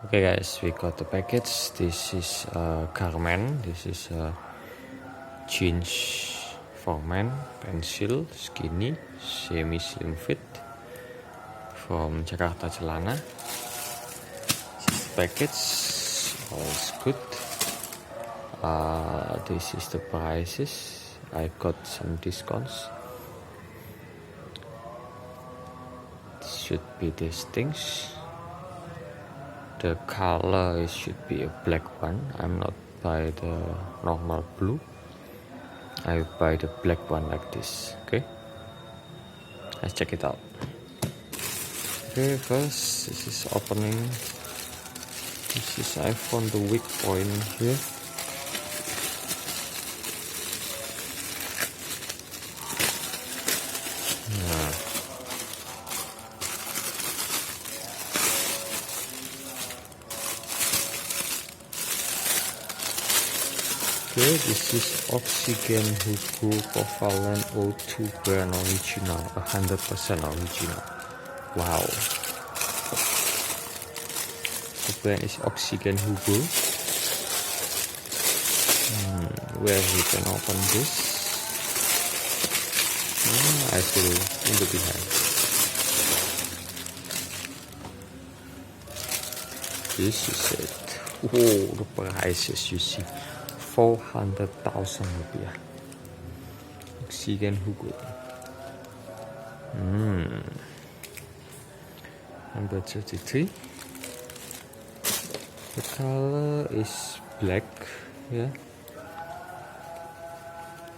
Okay guys, we got the package. This is a garment. This is a jeans for men, pensil, skinny, semi-slim fit from Jakarta Celana. This is the package. All is good. This is the prices. I got some discounts. Should be these things. The color should be a black one. I'm not buy the normal blue. I buy the black one like this. Okay, let's check it out. Okay, first this is opening. This is I found the weak point here. Okay, this is Oxygen Hugo Covalent O2 brand original, 100% original. Wow. The brand is Oxygen Hugo. Where we can open this? I feel in the behind. This is it. Oh, the prices you see. 400,000 rupiah. Oxygen Hugo. Number 33. The color is black. Yeah.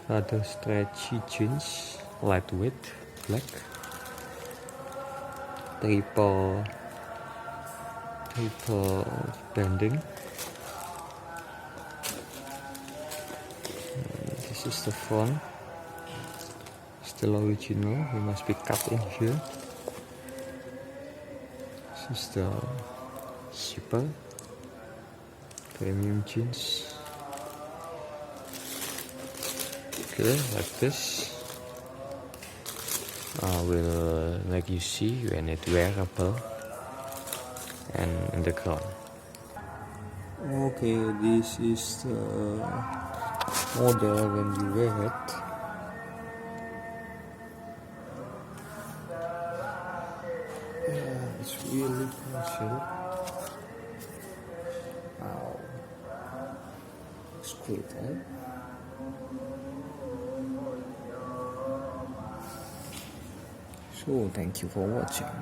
Rather stretchy jeans, lightweight, black. Triple bending. This is the front, still original. It must be cut in here. This is the zipper, premium jeans. Okay, like this. I will make you see when it wearable and in the ground. Okay, this is the model when you wear it. Yeah, it's really partial. Wow, it's great, eh? So thank you for watching.